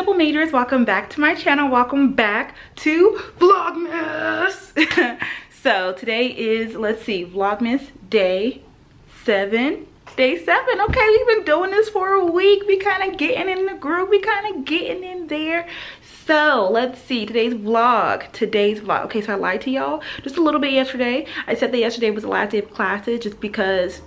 double majors, welcome back to my channel. Welcome back to Vlogmas. So today is, let's see, Vlogmas day 7. Day 7. Okay, we've been doing this for a week. We kind of getting in the groove. We kind of getting in there. So let's see, today's vlog. Okay, so I lied to y'all just a little bit yesterday. I said that yesterday was the last day of classes just because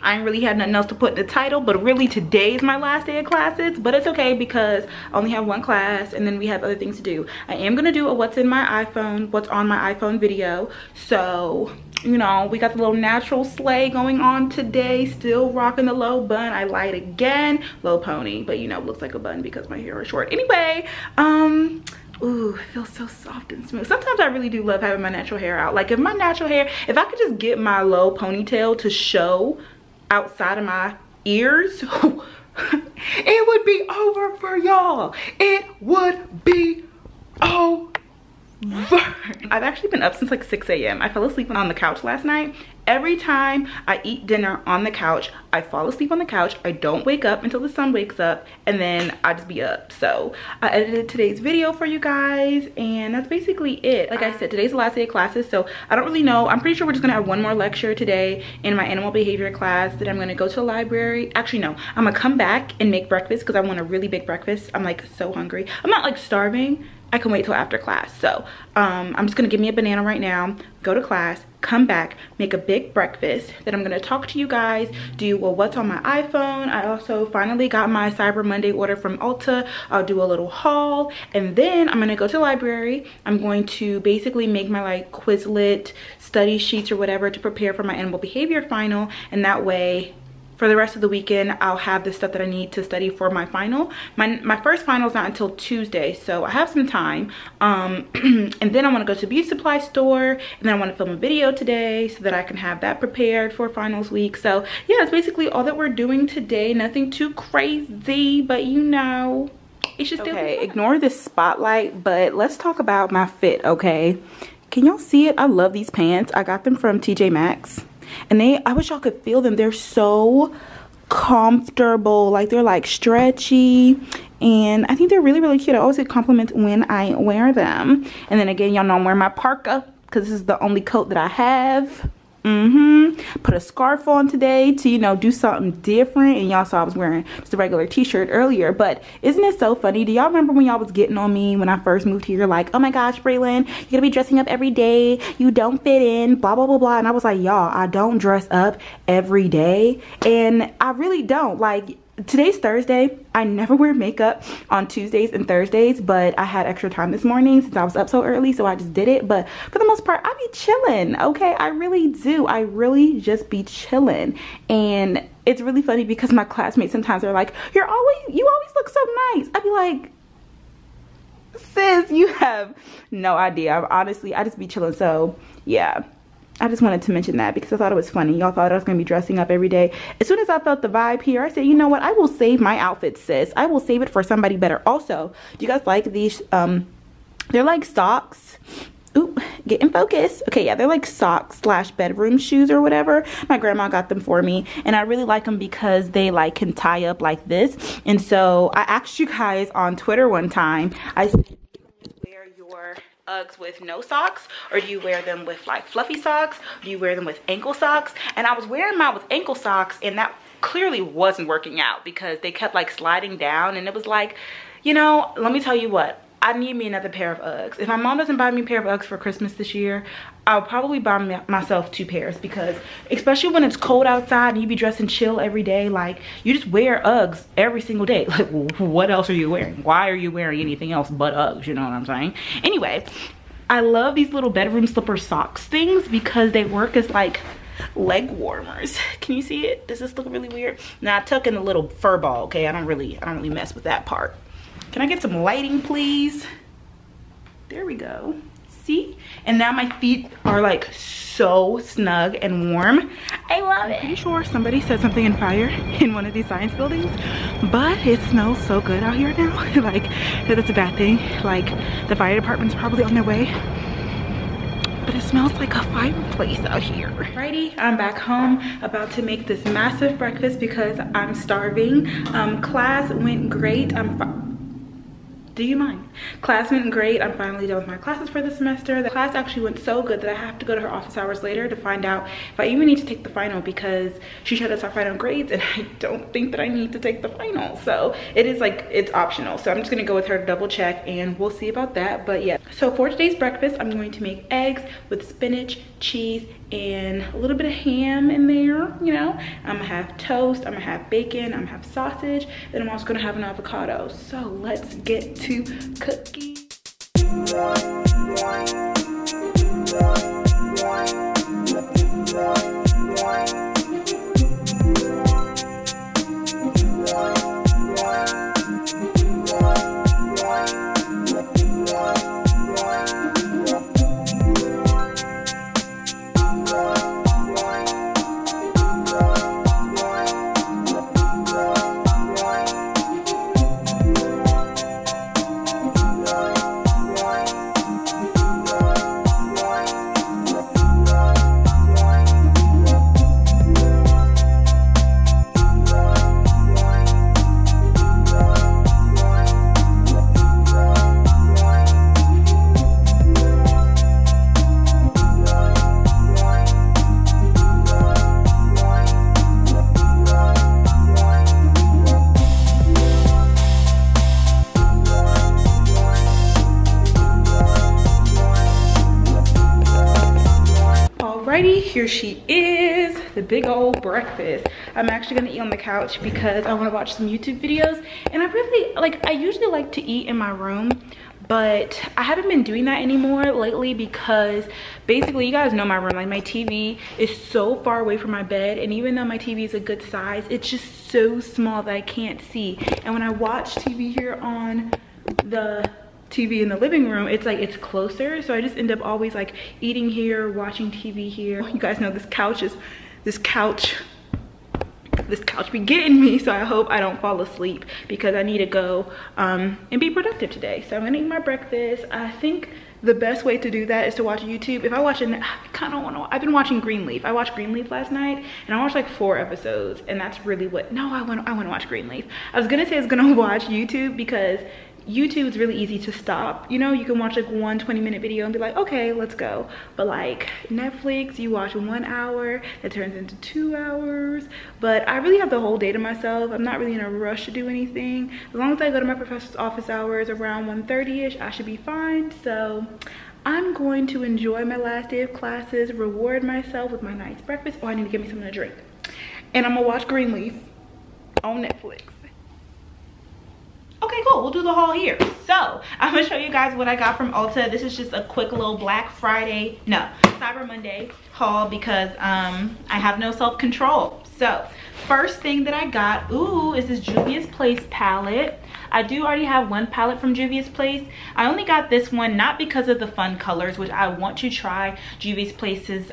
I ain't really had nothing else to put in the title, but really today is my last day of classes. But it's okay because I only have one class and then we have other things to do. I am gonna do a what's on my iPhone video. So, you know, we got the little natural slay going on today. Still rocking the low bun. I lied again. Low pony, but you know, it looks like a bun because my hair is short. Anyway, ooh, it feels so soft and smooth. Sometimes I really do love having my natural hair out. Like if I could just get my low ponytail to show outside of my ears, it would be over for y'all. It would be over. I've actually been up since like 6 a.m. I fell asleep on the couch last night. Every time I eat dinner on the couch, I fall asleep on the couch. I don't wake up until the sun wakes up, and then I just be up. So I edited today's video for you guys, and that's basically it. Like I said, today's the last day of classes, so I don't really know. I'm pretty sure we're just gonna have one more lecture today in my animal behavior class. Then I'm gonna go to the library. Actually, no, I'm gonna come back and make breakfast because I want a really big breakfast. I'm like so hungry. I'm not like starving. I can wait till after class. So I'm just gonna give me a banana right now, go to class, come back, make a big breakfast. Then I'm gonna talk to you guys, do what's on my iPhone. I also finally got my Cyber Monday order from Ulta. I'll do a little haul, and then I'm gonna go to the library. I'm going to basically make my like Quizlet study sheets or whatever to prepare for my animal behavior final, and that way for the rest of the weekend, I'll have the stuff that I need to study for my final. My first final is not until Tuesday, so I have some time. And then I want to go to the beauty supply store, and then I want to film a video today so that I can have that prepared for finals week. So yeah, that's basically all that we're doing today. Nothing too crazy, but you know, it should still be fun. Ignore this spotlight, but let's talk about my fit, okay? Can y'all see it? I love these pants. I got them from TJ Maxx. And I wish y'all could feel them. They're so comfortable. Like they're like stretchy, and I think they're really, really cute. I always get compliments when I wear them. And then again, y'all know I'm wearing my parka because this is the only coat that I have. Put a scarf on today to, you know, do something different. And y'all saw I was wearing just a regular t-shirt earlier. But isn't it so funny? Do y'all remember when y'all was getting on me when I first moved here? Like, oh my gosh, Brelynn, you're gonna be dressing up every day. You don't fit in, blah, blah, blah, blah. And I was like, y'all, I don't dress up every day. And I really don't. Like, today's Thursday. I never wear makeup on Tuesdays and Thursdays, but I had extra time this morning since I was up so early, so I just did it. But for the most part, I be chilling, okay? I really do. I really just be chilling. And it's really funny because my classmates sometimes are like, you always look so nice. I be like, sis, you have no idea. I just be chilling. So yeah, I just wanted to mention that because I thought it was funny. Y'all thought I was going to be dressing up every day. As soon as I felt the vibe here, I said, you know what? I will save my outfit, sis. I will save it for somebody better. Also, do you guys like these? They're like socks. Ooh, get in focus. Okay, yeah, they're like socks / bedroom shoes or whatever. My grandma got them for me, and I really like them because they like can tie up like this. And so I asked you guys on Twitter one time, I said, do you wear your Uggs with no socks, or do you wear them with like fluffy socks? Do you wear them with ankle socks? And I was wearing mine with ankle socks, and that clearly wasn't working out because they kept like sliding down, and it was like, you know, let me tell you what, I need me another pair of Uggs. If my mom doesn't buy me a pair of Uggs for Christmas this year, I'll probably buy myself 2 pairs, because especially when it's cold outside and you be dressing chill every day, like you just wear Uggs every single day. Like, what else are you wearing? Why are you wearing anything else but Uggs? You know what I'm saying? Anyway, I love these little bedroom slipper socks things because they work as like leg warmers. Can you see it? Does this look really weird? Now I tuck in the little fur ball, okay? I don't really mess with that part. Can I get some lighting, please? There we go. See? And now my feet are like so snug and warm. I love it. I'm pretty sure somebody set something in fire in one of these science buildings, but it smells so good out here now. Like, that's a bad thing. Like, the fire department's probably on their way. But it smells like a fireplace out here. Alrighty, I'm back home, about to make this massive breakfast because I'm starving. Class went great. Do you mind? Class went great. I'm finally done with my classes for the semester. The class actually went so good that I have to go to her office hours later to find out if I even need to take the final, because she showed us our final grades and I don't think that I need to take the final. So it is like, it's optional. So I'm just gonna go with her to double check and we'll see about that. But yeah, so for today's breakfast, I'm going to make eggs with spinach, cheese, and a little bit of ham in there, you know. I'm gonna have toast, I'm gonna have bacon, I'm gonna have sausage, then I'm also gonna have an avocado. So let's get to cooking. Here she is, the big old breakfast. I'm actually gonna eat on the couch because I want to watch some YouTube videos, and I really like, I usually like to eat in my room, but I haven't been doing that anymore lately because basically, you guys know my room, like my TV is so far away from my bed, and even though my TV is a good size, it's just so small that I can't see. And when I watch TV here on the TV in the living room, it's like it's closer, so I just end up always like eating here, watching TV here. You guys know this couch be getting me, so I hope I don't fall asleep because I need to go and be productive today. So I'm gonna eat my breakfast. I think the best way to do that is to watch YouTube. If I watch it, I kind of want to. I've been watching Greenleaf. I watched Greenleaf last night, and I watched like 4 episodes, and that's really what. No, I want to watch Greenleaf. I was gonna say I was gonna watch YouTube because YouTube is really easy to stop. You know, you can watch like one 20-minute video and be like, okay, let's go. But like Netflix, you watch 1 hour, that turns into 2 hours. But I really have the whole day to myself. I'm not really in a rush to do anything. As long as I go to my professor's office hours around 1:30ish, I should be fine. So I'm going to enjoy my last day of classes, reward myself with my nice breakfast. Oh, I need to get me something to drink. And I'm gonna watch Greenleaf on Netflix. Okay, cool, we'll do the haul here. So I'm gonna show you guys what I got from Ulta. This is just a quick little Cyber Monday haul because I have no self-control. So first thing that I got, is this Juvia's Place palette. I do already have one palette from Juvia's Place. I only got this one not because of the fun colors, which I want to try Juvia's Place's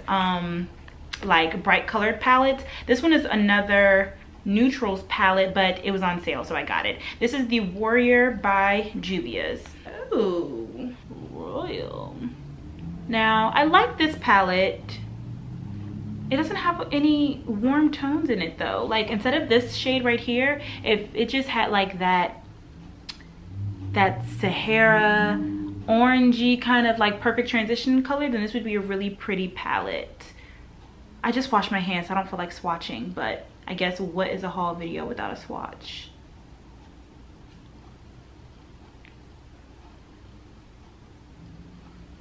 like bright colored palettes. This one is another neutrals palette, but it was on sale, so I got it. This is the Warrior by Juvia's. Oh, royal. Now I like this palette. It doesn't have any warm tones in it though. Like instead of this shade right here, if it just had like that Sahara orangey kind of like perfect transition color, then this would be a really pretty palette. I just washed my hands, so I don't feel like swatching, but I guess what is a haul video without a swatch?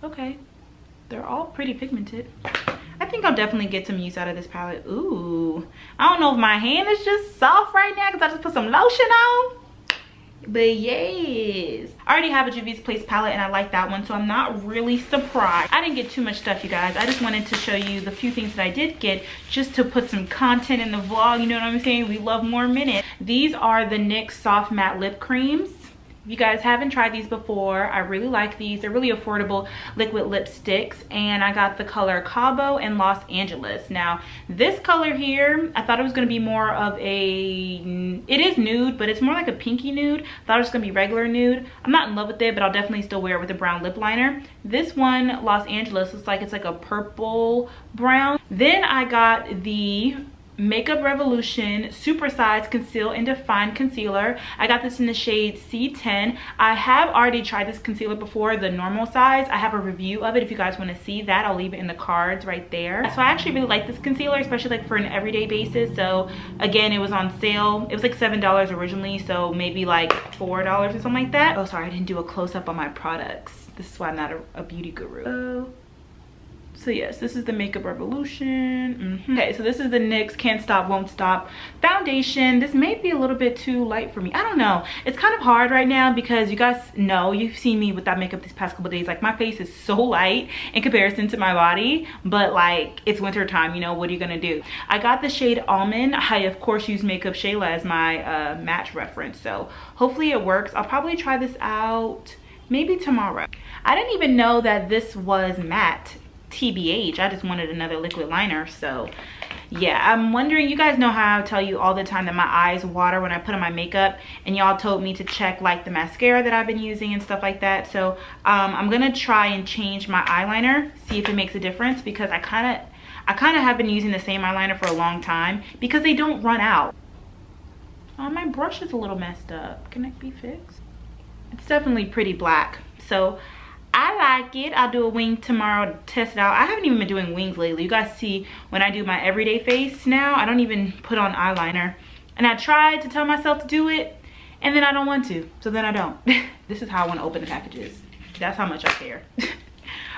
Okay, they're all pretty pigmented. I think I'll definitely get some use out of this palette. Ooh, I don't know if my hand is just soft right now because I just put some lotion on. But yes, I already have a Juvia's Place palette and I like that one, so I'm not really surprised. I didn't get too much stuff, you guys. I just wanted to show you the few things that I did get just to put some content in the vlog, you know what I'm saying? We love more minutes. These are the NYX Soft Matte Lip Creams. If you guys haven't tried these before, I really like these. They're really affordable liquid lipsticks, and I got the color Cabo and Los Angeles. Now this color here, I thought it was going to be more of it is nude, but it's more like a pinky nude. I thought it was going to be regular nude. I'm not in love with it, but I'll definitely still wear it with a brown lip liner. This one, Los Angeles, looks like it's like a purple brown. Then I got the Makeup Revolution Super Size Conceal and Define Concealer. I got this in the shade C10. I have already tried this concealer before, the normal size. I have a review of it. If you guys want to see that, I'll leave it in the cards right there. So I actually really like this concealer, especially like for an everyday basis. So again, it was on sale. It was like $7 originally, so maybe like $4 or something like that. Oh, sorry, I didn't do a close-up on my products. This is why I'm not a beauty guru. So yes, this is the Makeup Revolution. Okay, so this is the NYX Can't Stop Won't Stop foundation. This may be a little bit too light for me. I don't know. It's kind of hard right now because you guys know, you've seen me without makeup these past couple days. Like my face is so light in comparison to my body, but like it's winter time, you know, what are you gonna do? I got the shade Almond. I of course use Makeup Shayla as my match reference, so hopefully it works. I'll probably try this out maybe tomorrow. I didn't even know that this was matte. TBH, I just wanted another liquid liner. So yeah, I'm wondering, you guys know how I tell you all the time that my eyes water when I put on my makeup, and y'all told me to check like the mascara that I've been using and stuff like that. So I'm gonna try and change my eyeliner, see if it makes a difference, because I kind of have been using the same eyeliner for a long time because they don't run out. My brush is a little messed up. Can it be fixed? It's definitely pretty black, so I like it. I'll do a wing tomorrow to test it out. I haven't even been doing wings lately. You guys see when I do my everyday face now, I don't even put on eyeliner. And I tried to tell myself to do it, and then I don't want to. So then I don't. This is how I want to open the packages. That's how much I care.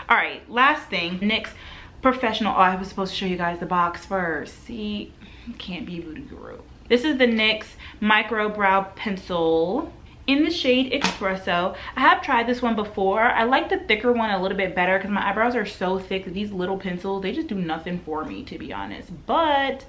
All right, last thing. NYX Professional. Oh, I was supposed to show you guys the box first. See, can't be beauty guru. This is the NYX Micro Brow Pencil in the shade Espresso. I have tried this one before. I like the thicker one a little bit better because my eyebrows are so thick that these little pencils, they just do nothing for me, to be honest. But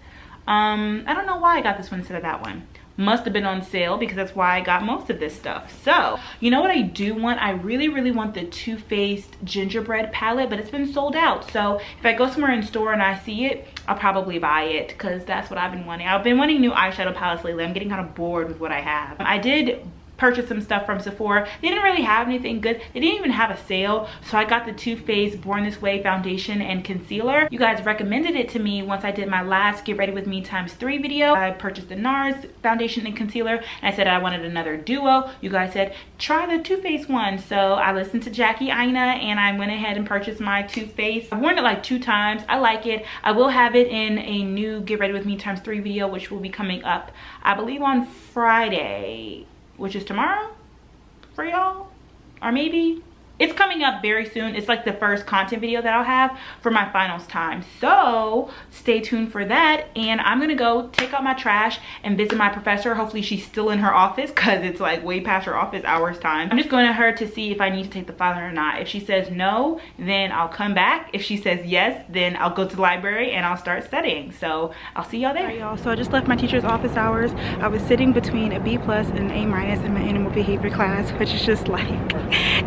I don't know why I got this one instead of that one. Must have been on sale because that's why I got most of this stuff. So you know what I do want? I really want the Too Faced gingerbread palette, but it's been sold out. So if I go somewhere in store and I see it, I'll probably buy it because that's what I've been wanting. I've been wanting new eyeshadow palettes lately. I'm getting kind of bored with what I have. I did purchased some stuff from Sephora. They didn't really have anything good. They didn't even have a sale. So I got the Too Faced Born This Way foundation and concealer. You guys recommended it to me once I did my last Get Ready With Me ×3 video. I purchased the NARS foundation and concealer, and I said I wanted another duo. You guys said, try the Too Faced one. So I listened to Jackie Aina and I went ahead and purchased my Too Faced. I've worn it like 2 times. I like it. I will have it in a new Get Ready With Me ×3 video, which will be coming up, I believe, on Friday, which is tomorrow for y'all, or maybe it's coming up very soon. It's like the first content video that I'll have for my finals time, so stay tuned for that. And I'm gonna go take out my trash and visit my professor. Hopefully she's still in her office because it's like way past her office hours time. I'm just going to her to see if I need to take the filing or not. If she says no, then I'll come back. If she says yes, then I'll go to the library and I'll start studying. So I'll see y'all there. All right, y'all, so I just left my teacher's office hours. I was sitting between a B+ and an A- in my animal behavior class, which is just like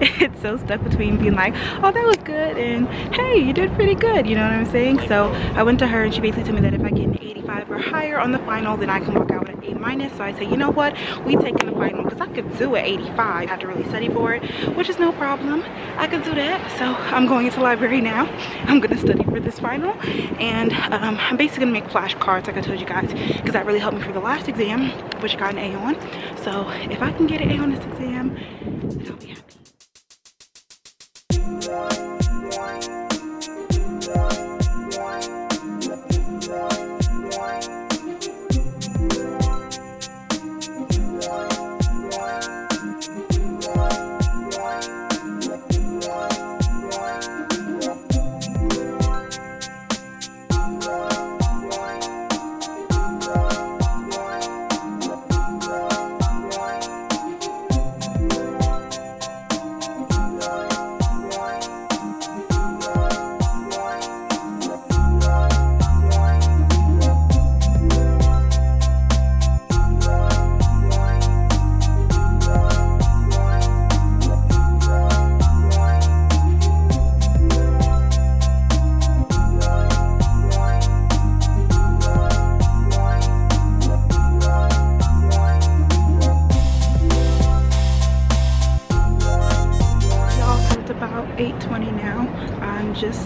it's so stuck between being like, oh, that was good, and hey, you did pretty good, you know what I'm saying? So I went to her and she basically told me that if I get an 85 or higher on the final, then I can walk out with an A-. So I said, you know what, we taking the final because I could do an 85. I have to really study for it, which is no problem. I could do that. So I'm going into the library now. I'm gonna study for this final, and I'm basically gonna make flashcards like I told you guys, because that really helped me for the last exam, which I got an A on. So if I can get an A on this exam, then I'll be happy.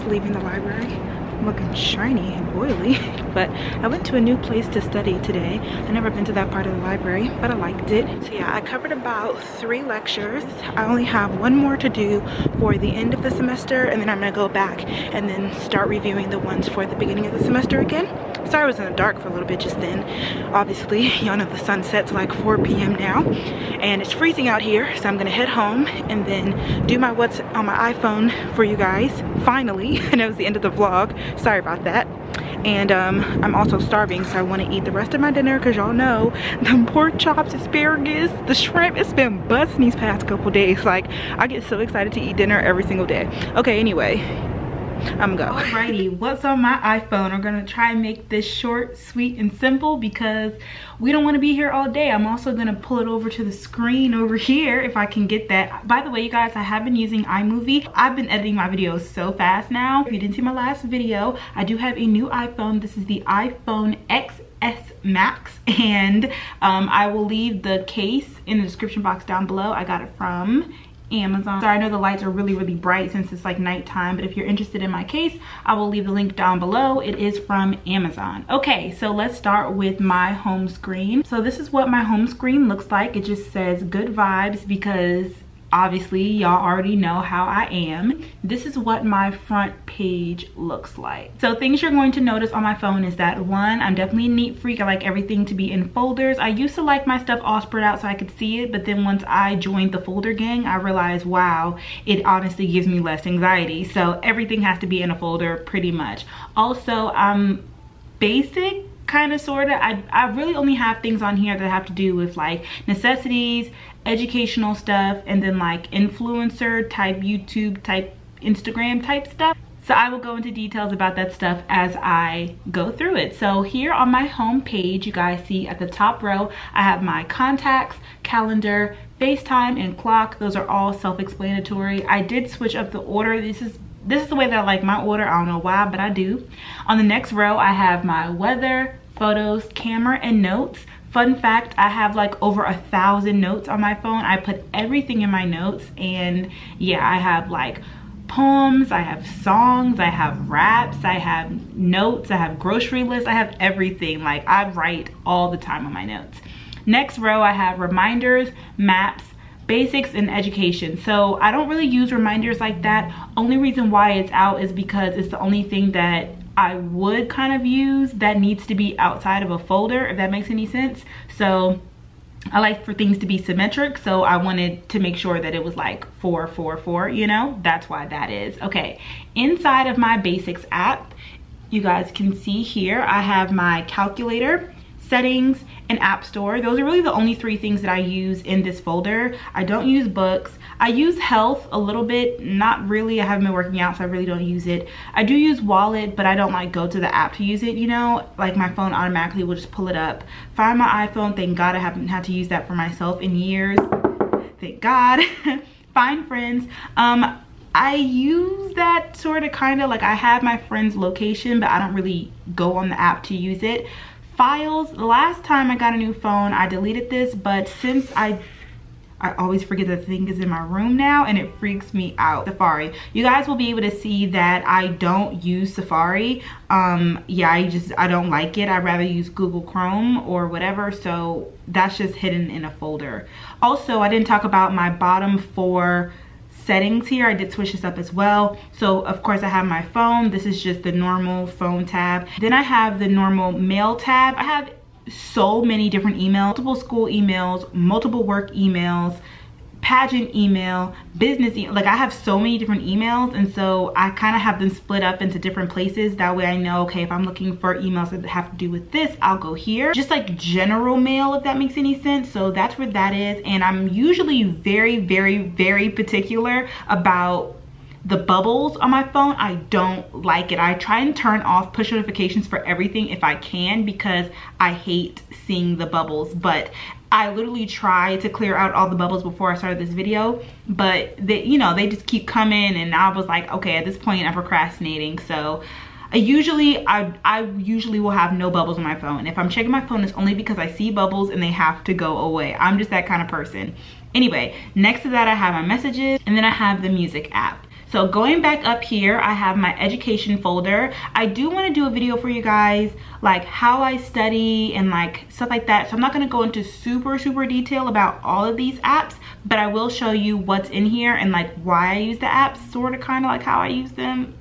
Leaving the library. I'm looking shiny and oily. But I went to a new place to study today. I've never been to that part of the library, but I liked it. So yeah, I covered about 3 lectures. I only have 1 more to do for the end of the semester, and then I'm gonna go back and then start reviewing the ones for the beginning of the semester again. Sorry I was in the dark for a little bit just then. Obviously, y'all know the sun sets like 4 p.m. now, and it's freezing out here, so I'm gonna head home and then do my what's on my iPhone for you guys. Finally, I know it's the end of the vlog. Sorry about that. And I'm also starving, so I want to eat the rest of my dinner because y'all know the pork chops, asparagus, the shrimp, it's been busting these past couple days. Like, I get so excited to eat dinner every single day. Okay, anyway, I'm gonna go. Alrighty, what's on my iPhone? I'm gonna try and make this short, sweet, and simple because we don't want to be here all day. I'm also gonna pull it over to the screen over here if I can get that. By the way, you guys, I have been using iMovie. I've been editing my videos so fast now. If you didn't see my last video, I do have a new iPhone. This is the iPhone XS Max, and I will leave the case in the description box down below. I got it from Amazon. Sorry, I know the lights are really bright since it's like nighttime, but if you're interested in my case, I will leave the link down below. It is from Amazon. Okay, so let's start with my home screen. So this is what my home screen looks like. It just says good vibes because obviously y'all already know how I am. This is what my front page looks like. So things you're going to notice on my phone is that 1, I'm definitely a neat freak. I like everything to be in folders. I used to like my stuff all spread out so I could see it, but then once I joined the folder gang, I realized, wow, it honestly gives me less anxiety. So everything has to be in a folder pretty much. Also, I'm basic, kind of, sort of. I really only have things on here that have to do with like necessities, educational stuff, and then like influencer type, YouTube type, Instagram type stuff. So I will go into details about that stuff as I go through it. So here on my home page, you guys see at the top row, I have my contacts, calendar, FaceTime, and clock. Those are all self-explanatory. I did switch up the order. This is the way that I like my order. I don't know why, but I do. On the next row, I have my weather, photos, camera, and notes. Fun fact, I have like over 1,000 notes on my phone. I put everything in my notes, and yeah, I have like poems, I have songs, I have raps, I have notes, I have grocery lists, I have everything. Like, I write all the time on my notes. Next row, I have reminders, maps, basics, and education. So I don't really use reminders like that. Only reason why it's out is because it's the only thing that I would kind of use that needs to be outside of a folder, if that makes any sense. So I like for things to be symmetric, so I wanted to make sure that it was like 4, 4, 4, you know? That's why that is. Okay, inside of my basics app, you guys can see here, I have my calculator, settings, and app store. Those are really the only 3 things that I use in this folder. I don't use books. I use health a little bit, not really. I haven't been working out, so I really don't use it. I do use wallet, but I don't like go to the app to use it, you know? Like, my phone automatically will just pull it up. Find my iPhone, thank God I haven't had to use that for myself in years. Thank God. Find friends. I use that sort of kind of like, I have my friend's location, but I don't really go on the app to use it. Files, the last time I got a new phone, I deleted this, but since I always forget the thing is in my room now, and it freaks me out. Safari. You guys will be able to see that I don't use Safari. Yeah, I don't like it. I'd rather use Google Chrome or whatever, so that's just hidden in a folder. Also, I didn't talk about my bottom 4 settings here. I did switch this up as well. So of course I have my phone. This is just the normal phone tab. Then I have the normal mail tab. I have so many different emails, multiple school emails, multiple work emails, pageant email, business email. Like, I have so many different emails, and so I kind of have them split up into different places. That way I know, okay, if I'm looking for emails that have to do with this, I'll go here. Just like general mail, if that makes any sense. So that's where that is. And I'm usually very particular about the bubbles on my phone. I don't like it. I try and turn off push notifications for everything if I can, because I hate seeing the bubbles. But I literally tried to clear out all the bubbles before I started this video, but they, you know, they just keep coming, and I was like, okay, at this point I'm procrastinating. So I usually will have no bubbles on my phone. If I'm checking my phone, it's only because I see bubbles and they have to go away. I'm just that kind of person. Anyway, next to that I have my messages, and then I have the music app. So going back up here, I have my education folder. I do want to do a video for you guys, like how I study and like stuff like that. So I'm not going to go into super detail about all of these apps, but I will show you what's in here and like why I use the apps, sort of kind of like how I use them.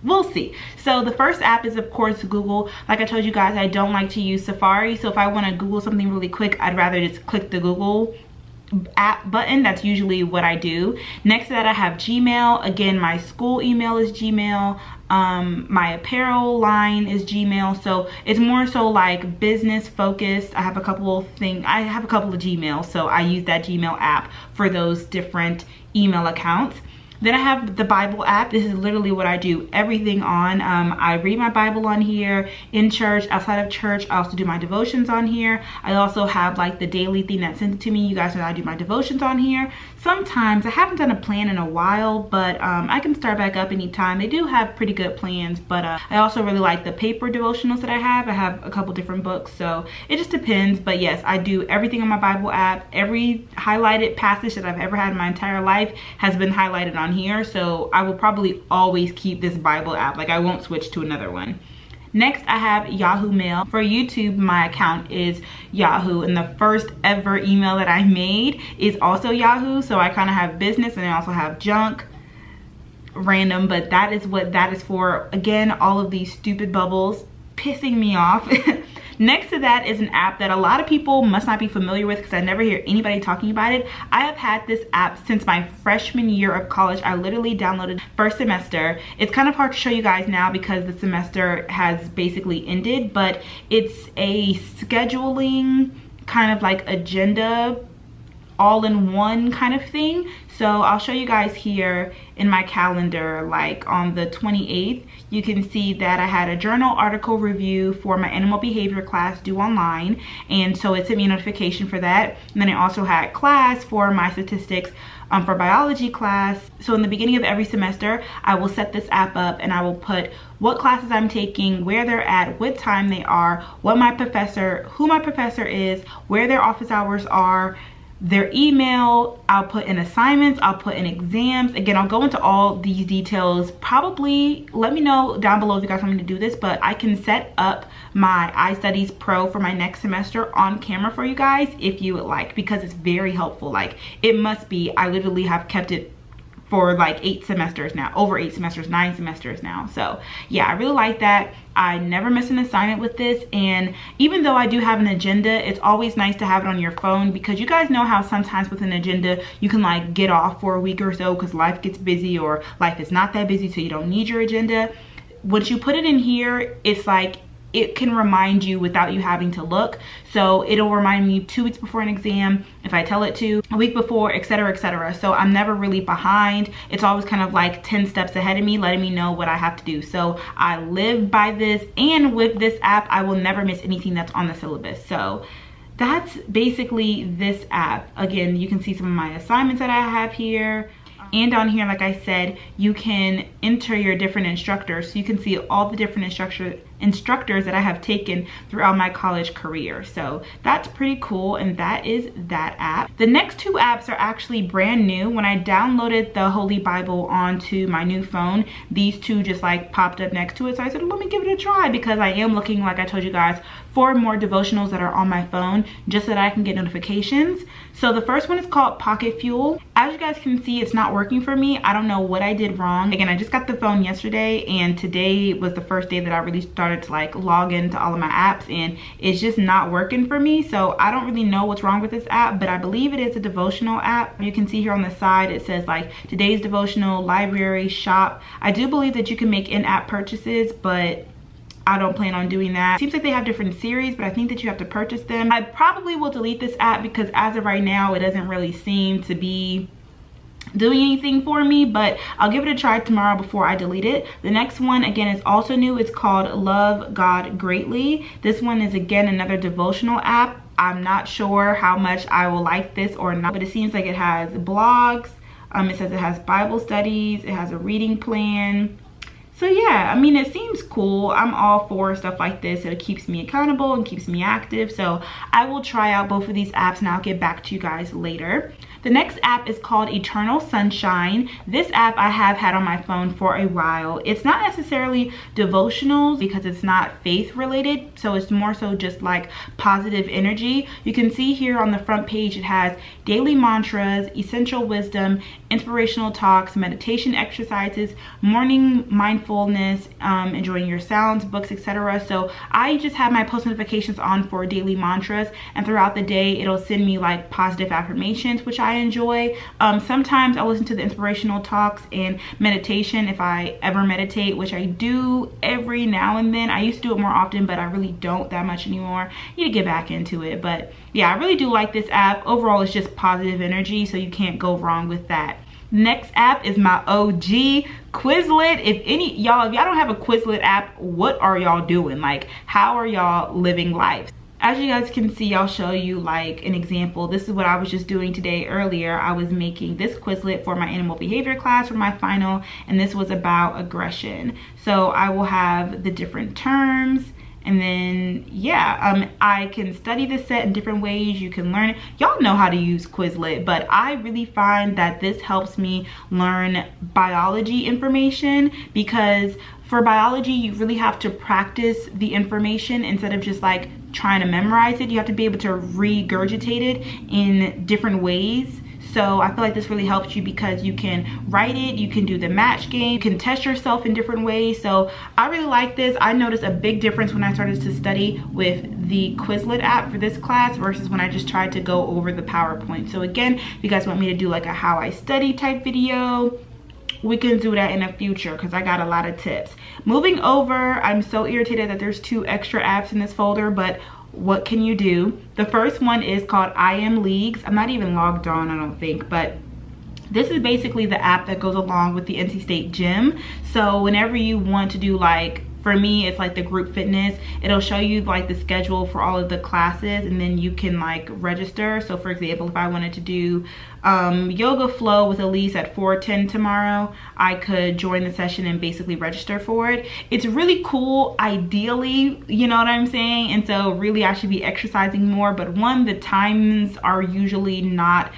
We'll see. So the first app is of course Google. Like I told you guys, I don't like to use Safari. So if I want to Google something really quick, I'd rather just click the Google app button. That's usually what I do. Next to that, I have Gmail. Again, my school email is Gmail. My apparel line is Gmail. So it's more so like business focused. I have a couple of Gmails, so I use that Gmail app for those different email accounts. Then I have the Bible app. This is literally what I do everything on. I read my Bible on here, in church, outside of church. I also do my devotions on here. I also have like the daily thing that's sent to me. You guys know I do my devotions on here. Sometimes, I haven't done a plan in a while, but I can start back up anytime. They do have pretty good plans, but I also really like the paper devotionals that I have. I have a couple different books, so it just depends. But yes, I do everything on my Bible app. Every highlighted passage that I've ever had in my entire life has been highlighted on here, so I will probably always keep this Bible app. Like I won't switch to another one. Next, I have Yahoo Mail. For YouTube, my account is Yahoo, and the first ever email that I made is also Yahoo. So I kind of have business and I also have junk, random, but that is what that is for. Again, all of these stupid bubbles pissing me off. Next to that is an app that a lot of people must not be familiar with because I never hear anybody talking about it. I have had this app since my freshman year of college. I literally downloaded first semester. It's kind of hard to show you guys now because the semester has basically ended, but it's a scheduling kind of like agenda all-in-one kind of thing. So I'll show you guys here in my calendar, like on the 28th, you can see that I had a journal article review for my animal behavior class due online, and so it sent me a notification for that. And then I also had class for my statistics for biology class. So in the beginning of every semester, I will set this app up and I will put what classes I'm taking, where they're at, what time they are, what my professor, who my professor is, where their office hours are, their email. I'll put in assignments, I'll put in exams. Again, I'll go into all these details. Probably let me know down below if you guys want me to do this, but I can set up my iStudies Pro for my next semester on camera for you guys if you would like, because it's very helpful. Like it must be, I literally have kept it for like 8 semesters now, over 8 semesters, 9 semesters now. So yeah, I really like that. I never miss an assignment with this, and even though I do have an agenda, it's always nice to have it on your phone, because you guys know how sometimes with an agenda you can like get off for a week or so because life gets busy or life is not that busy, so you don't need your agenda. Once you put it in here, it's like it can remind you without you having to look. So it'll remind me 2 weeks before an exam, if I tell it to, a week before, etc, etc. So I'm never really behind. It's always kind of like 10 steps ahead of me, letting me know what I have to do. So I live by this, and with this app, I will never miss anything that's on the syllabus. So that's basically this app. Again, you can see some of my assignments that I have here. And on here, like I said, you can enter your different instructors. So you can see all the different instructors that I have taken throughout my college career. So that's pretty cool, and that is that app. The next 2 apps are actually brand new. When I downloaded the Holy Bible onto my new phone, these 2 just like popped up next to it. So I said, let me give it a try, because I am looking, like I told you guys, for more devotionals that are on my phone just so that I can get notifications. So the first one is called Pocket Fuel. As you guys can see, it's not working for me. I don't know what I did wrong. Again, I just got the phone yesterday, and today was the first day that I really started to like log into all of my apps, and it's just not working for me. So I don't really know what's wrong with this app, but I believe it is a devotional app. You can see here on the side it says like today's devotional, library, shop. I do believe that you can make in-app purchases, but I don't plan on doing that. Seems like they have different series, but I think that you have to purchase them. I probably will delete this app because as of right now, it doesn't really seem to be doing anything for me, but I'll give it a try tomorrow before I delete it. The next one, again, is also new. It's called Love God Greatly. This one is, again, another devotional app. I'm not sure how much I will like this or not, but it seems like it has blogs. It says it has Bible studies. It has a reading plan. So yeah, I mean, it seems cool. I'm all for stuff like this. It keeps me accountable and keeps me active. So I will try out both of these apps and I'll get back to you guys later. The next app is called Eternal Sunshine. This app I have had on my phone for a while. It's not necessarily devotionals because it's not faith related, so it's more so just like positive energy. You can see here on the front page it has daily mantras, essential wisdom, inspirational talks, meditation exercises, morning mindfulness, enjoying your sounds, books, etc. So I just have my post notifications on for daily mantras, and throughout the day it'll send me like positive affirmations, which I enjoy. Sometimes I'll listen to the inspirational talks and meditation if I ever meditate, which I do every now and then. I used to do it more often, but I really don't that much anymore. I need to get back into it. But yeah, I really do like this app. Overall, it's just positive energy, so you can't go wrong with that. Next app is my OG, Quizlet. If y'all don't have a Quizlet app, what are y'all doing? Like, how are y'all living life? As you guys can see, I'll show you like an example. This is what I was just doing today earlier. I was making this Quizlet for my animal behavior class for my final, and this was about aggression. So I will have the different terms, and then yeah, I can study this set in different ways. You can learn it. Y'all know how to use Quizlet, but I really find that this helps me learn biology information, because for biology you really have to practice the information instead of just like trying to memorize it. You have to be able to regurgitate it in different ways. So I feel like this really helps you because you can write it, you can do the match game, you can test yourself in different ways. So I really like this. I noticed a big difference when I started to study with the Quizlet app for this class versus when I just tried to go over the PowerPoint. So again, if you guys want me to do like a how I study type video, we can do that in the future because I got a lot of tips. Moving over, I'm so irritated that there's 2 extra apps in this folder, but what can you do? The first one is called I Am Leagues. I'm not even logged on, I don't think, but this is basically the app that goes along with the NC State gym. So whenever you want to do, like, for me, it's like the group fitness, it'll show you like the schedule for all of the classes, and then you can like register. So for example, if I wanted to do yoga flow with Elise at 4:10 tomorrow, I could join the session and basically register for it. It's really cool, ideally, you know what I'm saying? And so really I should be exercising more, but one, the times are usually not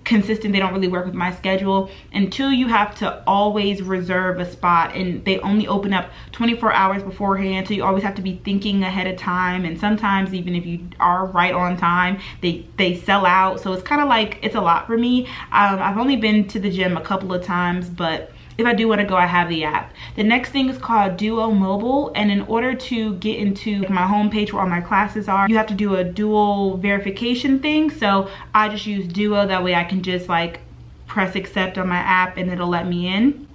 consistent. They don't really work with my schedule. And 2, you have to always reserve a spot, and they only open up 24 hours beforehand, so you always have to be thinking ahead of time. And sometimes even if you are right on time, they sell out. So it's kind of like, it's a lot for me. I've only been to the gym a couple of times, but if I do want to go, I have the app. The next thing is called Duo Mobile, and in order to get into my homepage where all my classes are, you have to do a dual verification thing. So I just use Duo, that way I can just like press accept on my app and it'll let me in.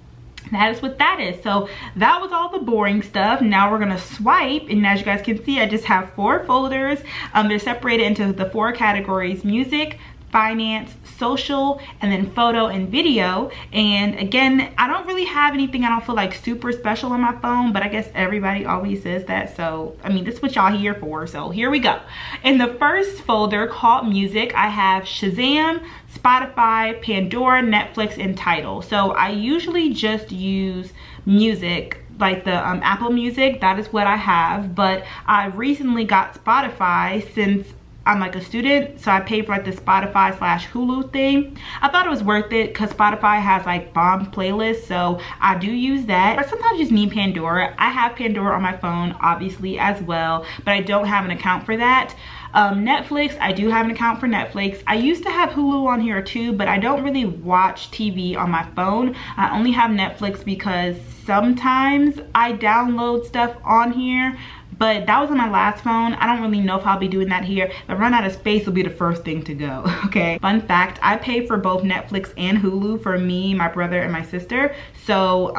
That is what that is. So that was all the boring stuff. Now we're gonna swipe, and as you guys can see, I just have 4 folders. They're separated into the 4 categories: music, finance, social, and then photo and video. And again, I don't really have anything I don't feel like super special on my phone, but I guess everybody always says that. So I mean, this is what y'all here for, so here we go. In the first folder called music, I have Shazam, Spotify, Pandora, Netflix, and Tidal. So I usually just use music, like the Apple Music. That is what I have, but I recently got Spotify since I'm like a student, so I paid for like the Spotify / Hulu thing. I thought it was worth it because Spotify has like bomb playlists, so I do use that. But sometimes you just need Pandora. I have Pandora on my phone obviously as well, but I don't have an account for that. Netflix, I do have an account for Netflix. I used to have Hulu on here too, but I don't really watch TV on my phone. I only have Netflix because sometimes I download stuff on here, but that was on my last phone. I don't really know if I'll be doing that here. If I run out of space, will be the first thing to go, okay? Fun fact, I pay for both Netflix and Hulu for me, my brother, and my sister. So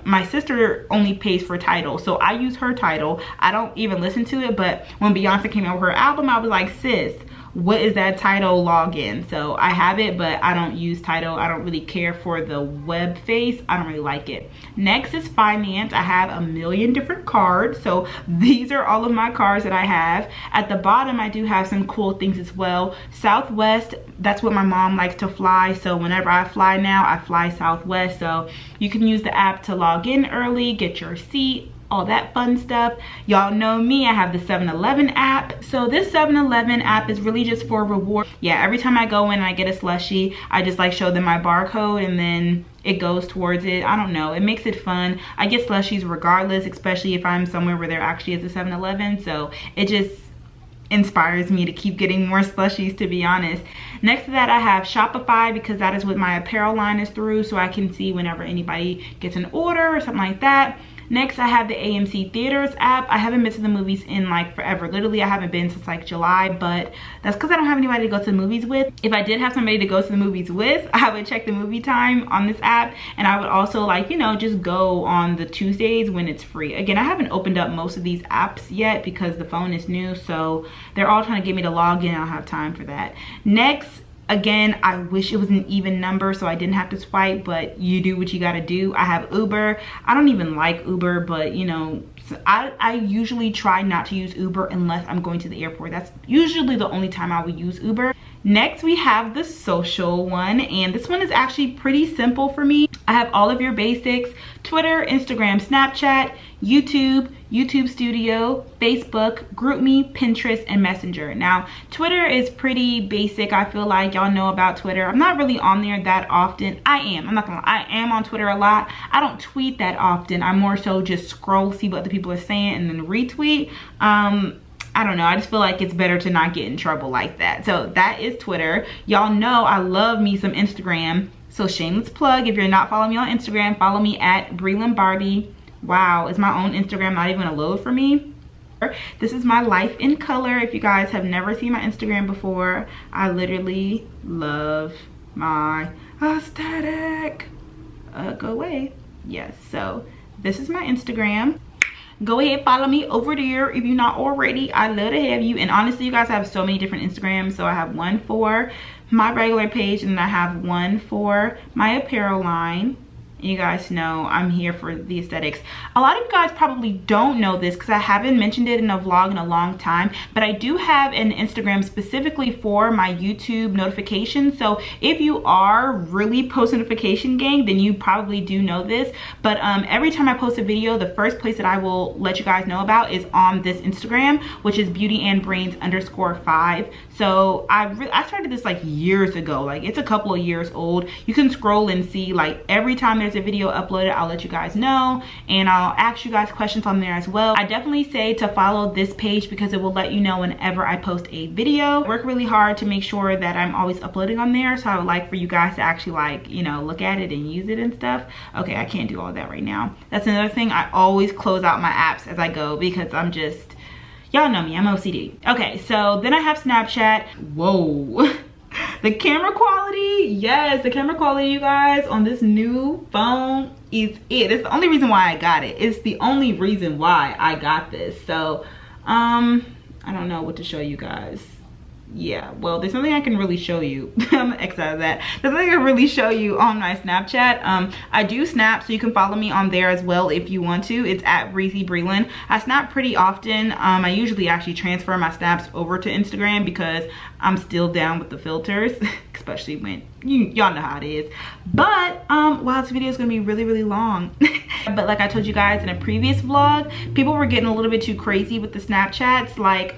my sister only pays for Tidal, so I use her Tidal. I don't even listen to it, but when Beyonce came out with her album, I was like, sis, what is that Tidal login? So I have it, but I don't use Tidal. I don't really care for the web face. I don't really like it. Next is finance. I have a million different cards. So these are all of my cards that I have. At the bottom, I do have some cool things as well. Southwest, that's what my mom likes to fly. So whenever I fly now, I fly Southwest. So you can use the app to log in early, get your seat, all that fun stuff. Y'all know me, I have the 7-Eleven app. So this 7-Eleven app is really just for reward. Yeah, every time I go in and I get a slushie, I just like show them my barcode and then it goes towards it. I don't know, it makes it fun. I get slushies regardless, especially if I'm somewhere where there actually is a 7-Eleven. So it just inspires me to keep getting more slushies, to be honest. Next to that, I have Shopify because that is what my apparel line is through, so I can see whenever anybody gets an order or something like that. Next, I have the AMC Theaters app. I haven't been to the movies in like forever. Literally, I haven't been since like July, but that's because I don't have anybody to go to the movies with. If I did have somebody to go to the movies with, I would check the movie time on this app, and I would also like, you know, just go on the Tuesdays when it's free. Again, I haven't opened up most of these apps yet because the phone is new, so they're all trying to get me to log in. I don't have time for that. Next, again, I wish it was an even number so I didn't have to swipe, but you do what you gotta do. I have Uber. I don't even like Uber, but you know, I usually try not to use Uber unless I'm going to the airport. That's usually the only time I would use Uber. Next, we have the social one, and this one is actually pretty simple for me. I have all of your basics: Twitter, Instagram, Snapchat, YouTube, YouTube Studio, Facebook, GroupMe, Pinterest, and Messenger. Now, Twitter is pretty basic. I feel like y'all know about Twitter. I'm not really on there that often. I'm not gonna lie, I am on Twitter a lot. I don't tweet that often. I more so just scroll, see what other people are saying, and then retweet. I don't know, I just feel like it's better to not get in trouble like that. So that is Twitter. Y'all know I love me some Instagram. So shameless plug, if you're not following me on Instagram, follow me at BrelynnBarbie. Wow, is my own Instagram not even gonna load for me? This is my life in color. If you guys have never seen my Instagram before, I literally love my aesthetic. Go away. Yes, so this is my Instagram. Go ahead, follow me over there if you're not already. I love to have you. And honestly, you guys, I have so many different Instagrams. So I have one for my regular page, and I have one for my apparel line. You guys know I'm here for the aesthetics. A lot of you guys probably don't know this because I haven't mentioned it in a vlog in a long time, but I do have an Instagram specifically for my YouTube notifications. So if you are really post notification gang, then you probably do know this. But every time I post a video, the first place that I will let you guys know about is on this Instagram, which is beautyandbrains_5. So I started this like years ago. Like, it's a couple of years old. You can scroll and see like every time there's a video uploaded, I'll let you guys know, and I'll ask you guys questions on there as well. I definitely say to follow this page because it will let you know whenever I post a video. I work really hard to make sure that I'm always uploading on there, so I would like for you guys to actually like, you know, look at it and use it and stuff. Okay, I can't do all that right now. That's another thing. I always close out my apps as I go because I'm just, y'all know me, I'm OCD. Okay, so then I have Snapchat. Whoa. The camera quality, yes, the camera quality, you guys, on this new phone is it. It's the only reason why I got it. It's the only reason why I got this. So, I don't know what to show you guys. Yeah, well, there's nothing I can really show you. I'm excited of that. There's nothing I can really show you on my Snapchat. I do snap, so you can follow me on there as well if you want to. It's at Brelynn. I snap pretty often. I usually actually transfer my snaps over to Instagram because I'm still down with the filters, especially when y'all know how it is. But wow, this video is gonna be really, really long. But like I told you guys in a previous vlog, people were getting a little bit too crazy with the Snapchats, like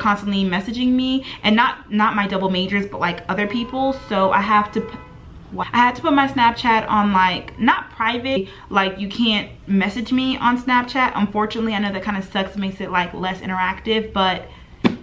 constantly messaging me, and not my double majors, but like other people. So I had to put my Snapchat on like, not private, like you can't message me on Snapchat. Unfortunately, I know that kind of sucks, makes it like less interactive, but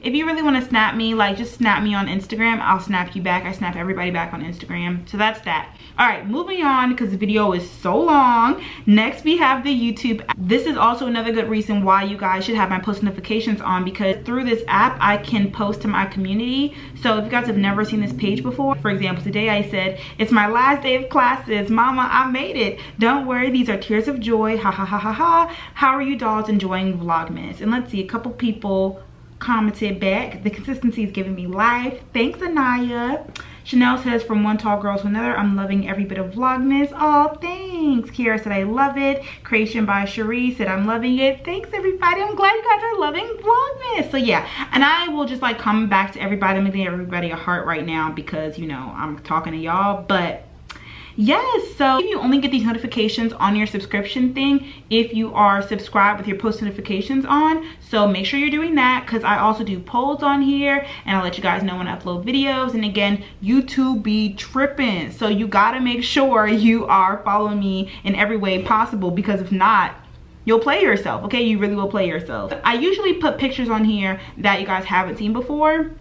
if you really want to snap me, like just snap me on Instagram, I'll snap you back. I snap everybody back on Instagram. So that's that. All right, moving on because the video is so long. Next, we have the YouTube app. This is also another good reason why you guys should have my post notifications on, because through this app, I can post to my community. So if you guys have never seen this page before, for example, today I said, it's my last day of classes. Mama, I made it. Don't worry, these are tears of joy. Ha ha ha ha ha. How are you dolls enjoying Vlogmas? And let's see, a couple people commented back. The consistency is giving me life. Thanks, Anaya. Chanel says, from one tall girl to another, I'm loving every bit of Vlogmas. Oh, thanks. Kiara said, I love it. Creation by Cherie said, I'm loving it. Thanks, everybody. I'm glad you guys are loving Vlogmas. So yeah, and I will just like comment back to everybody. I'm giving everybody a heart right now because, you know, I'm talking to y'all. But Yes, so you only get these notifications on your subscription thing if you are subscribed with your post notifications on. So make sure you're doing that, because I also do polls on here and I'll let you guys know when I upload videos. And again, YouTube be tripping, so you gotta make sure you are following me in every way possible, because if not, you'll play yourself, okay? You really will play yourself. I usually put pictures on here that you guys haven't seen before,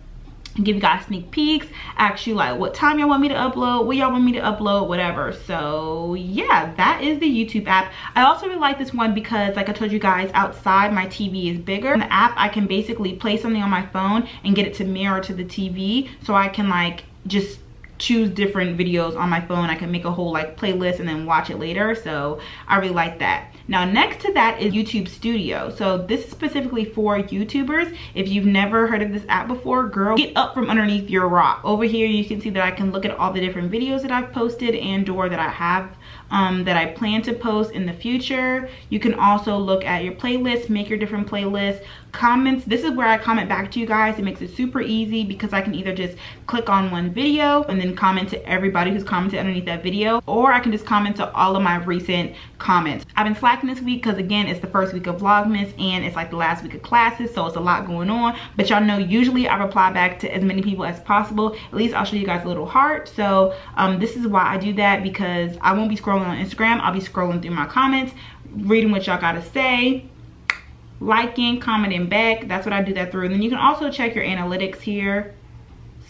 give you guys sneak peeks, ask you like what time y'all want me to upload, what y'all want me to upload, whatever. So yeah, that is the YouTube app. I also really like this one because, like I told you guys, outside my TV is bigger. In the app, I can basically play something on my phone and get it to mirror to the TV, so I can like just choose different videos on my phone. I can make a whole like playlist and then watch it later. So I really like that. Now next to that is YouTube Studio. So this is specifically for YouTubers. If you've never heard of this app before, girl, get up from underneath your rock. Over here you can see that I can look at all the different videos that I've posted and or that I have that I plan to post in the future. You can also look at your playlists, make your different playlists, comments. This is where I comment back to you guys. It makes it super easy because I can either just click on one video and then comment to everybody who's commented underneath that video, or I can just comment to all of my recent comments. I've been slacking this week because again, it's the first week of Vlogmas and it's like the last week of classes, so it's a lot going on. But y'all know usually I reply back to as many people as possible. At least I'll show you guys a little heart. So this is why I do that, because I won't be scrolling on Instagram. I'll be scrolling through my comments, reading what y'all gotta say, liking, commenting back. That's what I do that through. And then you can also check your analytics here.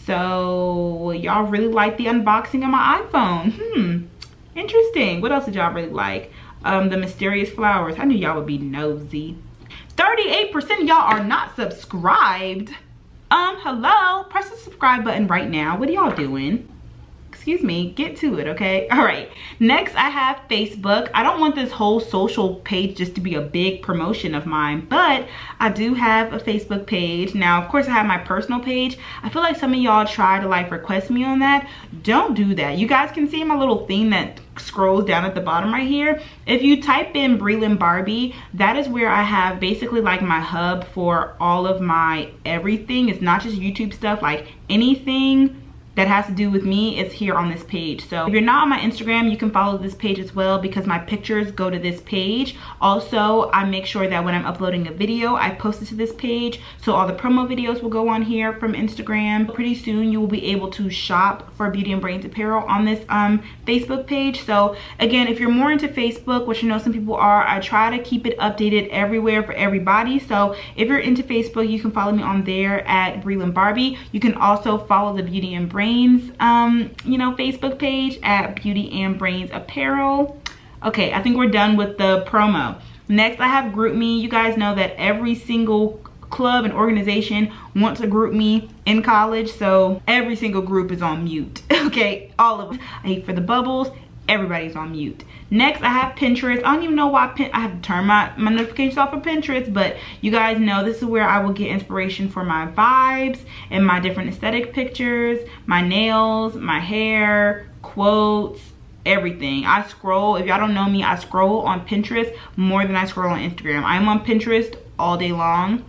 So y'all really like the unboxing of my iPhone. Interesting. What else did y'all really like? The mysterious flowers. I knew y'all would be nosy. 38% of y'all are not subscribed. Hello, press the subscribe button right now. What are y'all doing? Excuse me, get to it, okay? All right, next I have Facebook. I don't want this whole social page just to be a big promotion of mine, but I do have a Facebook page. Now, of course, I have my personal page. I feel like some of y'all try to like request me on that. Don't do that. You guys can see my little thing that scrolls down at the bottom right here. If you type in BrelynnBarbie, that is where I have basically like my hub for all of my everything. It's not just YouTube stuff, like anything that has to do with me is here on this page. So if you're not on my Instagram, you can follow this page as well, because my pictures go to this page. Also, I make sure that when I'm uploading a video, I post it to this page, so all the promo videos will go on here from Instagram. Pretty soon you will be able to shop for Beauty and Brains apparel on this Facebook page. So again, if you're more into Facebook, which you know some people are, I try to keep it updated everywhere for everybody. So if you're into Facebook, you can follow me on there at BrelynnBarbie. You can also follow the Beauty and Brains you know, Facebook page at Beauty and Brains apparel. Okay, I think we're done with the promo. Next I have GroupMe. You guys know that every single club and organization wants a GroupMe in college, so every single group is on mute. Okay, all of them. I hate for the bubbles, everybody's on mute. Next I have Pinterest. I don't even know why I have to turn my notifications off for Pinterest, but you guys know this is where I will get inspiration for my vibes and my different aesthetic pictures, my nails, my hair, quotes, everything. I scroll, if y'all don't know me, I scroll on Pinterest more than I scroll on Instagram. I'm on Pinterest all day long.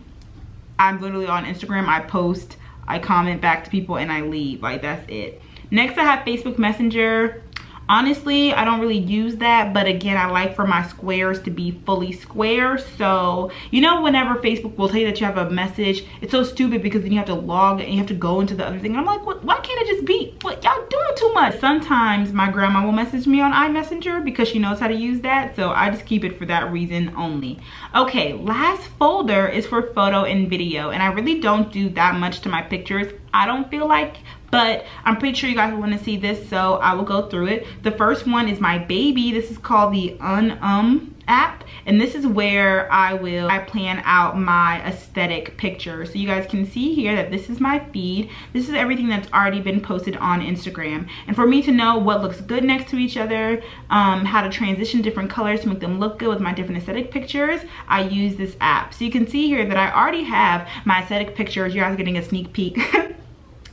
I'm literally on Instagram. I post, I comment back to people, and I leave. Like, that's it. Next I have Facebook Messenger. Honestly, I don't really use that, but again, I like for my squares to be fully square. So, you know, whenever Facebook will tell you that you have a message, it's so stupid because then you have to log and you have to go into the other thing. I'm like, what, why can't it just be, what, y'all doing too much? Sometimes my grandma will message me on iMessenger because she knows how to use that. So I just keep it for that reason only. Okay, last folder is for photo and video. And I really don't do that much to my pictures. I don't feel like, but I'm pretty sure you guys will want to see this, so I will go through it. The first one is my baby. This is called the app, and this is where I plan out my aesthetic picture. So you guys can see here that this is my feed. This is everything that's already been posted on Instagram. And for me to know what looks good next to each other, how to transition different colors to make them look good with my different aesthetic pictures, I use this app. So you can see here that I already have my aesthetic pictures. You guys are getting a sneak peek.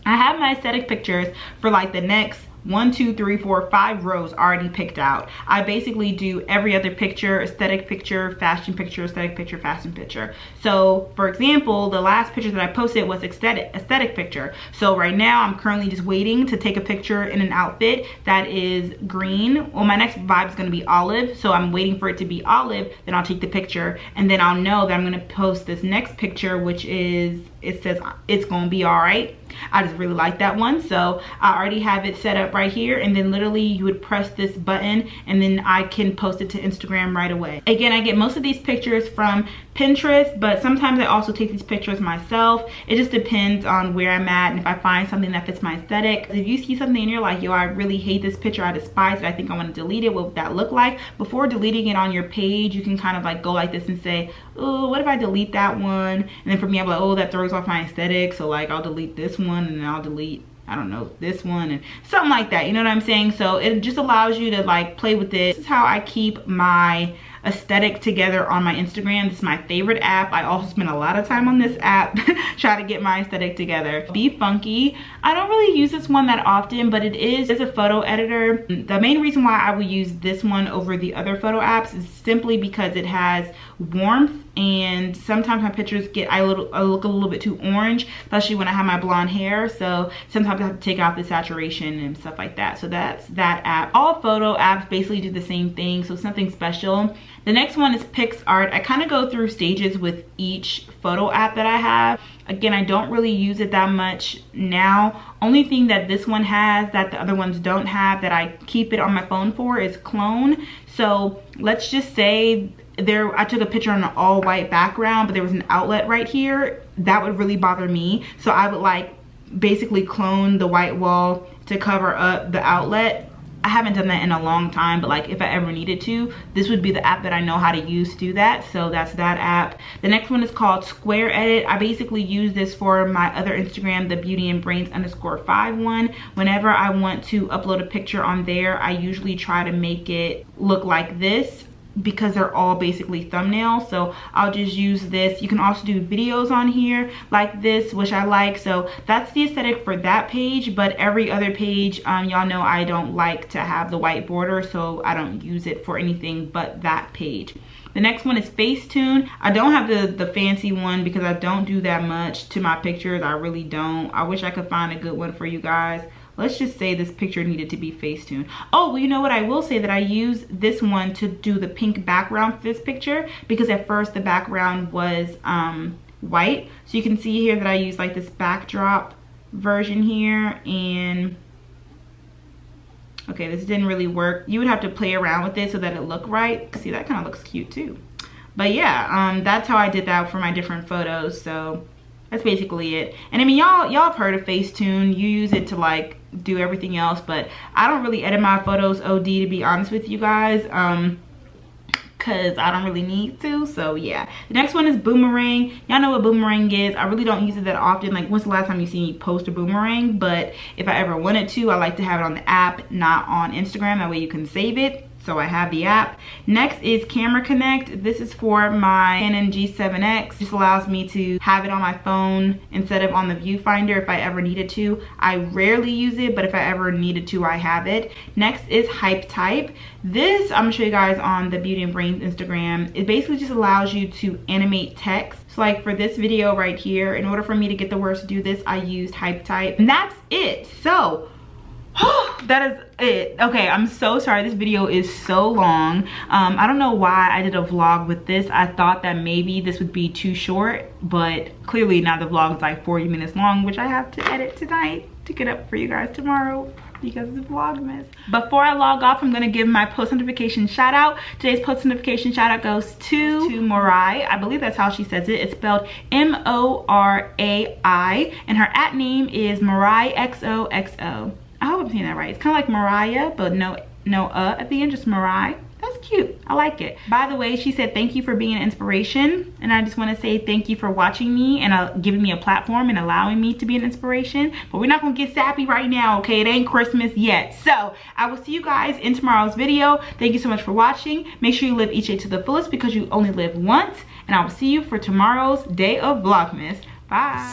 I have my aesthetic pictures for like the next 1, 2, 3, 4, 5 rows already picked out. I basically do every other picture, aesthetic picture, fashion picture, aesthetic picture, fashion picture. So for example, the last picture that I posted was aesthetic picture. So right now I'm currently just waiting to take a picture in an outfit that is green. Well, my next vibe is going to be olive, so I'm waiting for it to be olive, then I'll take the picture, and then I'll know that I'm going to post this next picture, which is, it says it's gonna be all right. I just really like that one, so I already have it set up right here, and then literally you would press this button and then I can post it to Instagram right away. Again, I get most of these pictures from Pinterest, but sometimes I also take these pictures myself. It just depends on where I'm at and if I find something that fits my aesthetic. If you see something and you're like, yo, I really hate this picture, I despise it, I think I want to delete it, what would that look like? Before deleting it on your page, you can kind of like go like this and say, oh, what if I delete that one? And then for me, I'm like, oh, that throws off my aesthetic, so like I'll delete this one and then I'll delete, I don't know, this one and something like that, you know what I'm saying? So it just allows you to like play with this. This is how I keep my aesthetic together on my Instagram. This is my favorite app. I also spend a lot of time on this app trying to get my aesthetic together. Be Funky. I don't really use this one that often, but it is a photo editor. The main reason why I would use this one over the other photo apps is simply because it has warmth, and sometimes my pictures get, I look a little bit too orange, especially when I have my blonde hair, so sometimes I have to take out the saturation and stuff like that. So that's that app. All photo apps basically do the same thing, so it's nothing special. The next one is PixArt. I kind of go through stages with each photo app that I have. Again, I don't really use it that much now. Only thing that this one has that the other ones don't have that I keep it on my phone for is clone. So let's just say I took a picture on an all white background, but there was an outlet right here. That would really bother me. So I would like basically clone the white wall to cover up the outlet. I haven't done that in a long time, but like if I ever needed to, this would be the app that I know how to use to do that. So that's that app. The next one is called Square Edit. I basically use this for my other Instagram, the beautyandbrains_5 one. Whenever I want to upload a picture on there, I usually try to make it look like this, because they're all basically thumbnails. So I'll just use this. You can also do videos on here like this, which I like. So that's the aesthetic for that page, but every other page, y'all know I don't like to have the white border, so I don't use it for anything but that page. The next one is Facetune. I don't have the fancy one because I don't do that much to my pictures. I really don't. I wish I could find a good one for you guys. Let's just say this picture needed to be Facetune. Oh, well, you know what? I will say that I use this one to do the pink background for this picture, because at first the background was white. So you can see here that I use like this backdrop version here, and okay, this didn't really work. You would have to play around with it so that it looked right. See, that kind of looks cute too. But yeah, that's how I did that for my different photos. So that's basically it. And I mean, y'all have heard of Facetune. You use it to like do everything else, but I don't really edit my photos OD, to be honest with you guys, because I don't really need to. So yeah, the next one is Boomerang. Y'all know what Boomerang is. I really don't use it that often. Like, when's the last time you see me post a Boomerang? But if I ever wanted to, I like to have it on the app, not on Instagram. That way you can save it. So I have the app. Next is Camera Connect. This is for my Canon G7X. This allows me to have it on my phone instead of on the viewfinder if I ever needed to. I rarely use it, but if I ever needed to, I have it. Next is HypeType. This, I'm gonna show you guys on the Beauty and Brains Instagram. It basically just allows you to animate text. So like for this video right here, in order for me to get the words to do this, I used HypeType. And that's it. So that is it. Okay, I'm so sorry, this video is so long. I don't know why I did a vlog with this. I thought that maybe this would be too short, but clearly now the vlog is like 40 minutes long, which I have to edit tonight to get up for you guys tomorrow because it's Vlogmas. Before I log off, I'm gonna give my post notification shout out. Today's post notification shout out goes to Morai. I believe that's how she says it. It's spelled M-O-R-A-I, and her @ name is Morai XOXO. I hope I'm saying that right. It's kind of like Mariah, but no at the end, just Morai. That's cute. I like it. By the way, she said thank you for being an inspiration, and I just want to say thank you for watching me and giving me a platform and allowing me to be an inspiration. But we're not gonna get sappy right now, okay? It ain't Christmas yet. So I will see you guys in tomorrow's video. Thank you so much for watching. Make sure you live each day to the fullest, because you only live once, and I will see you for tomorrow's day of Vlogmas. Bye.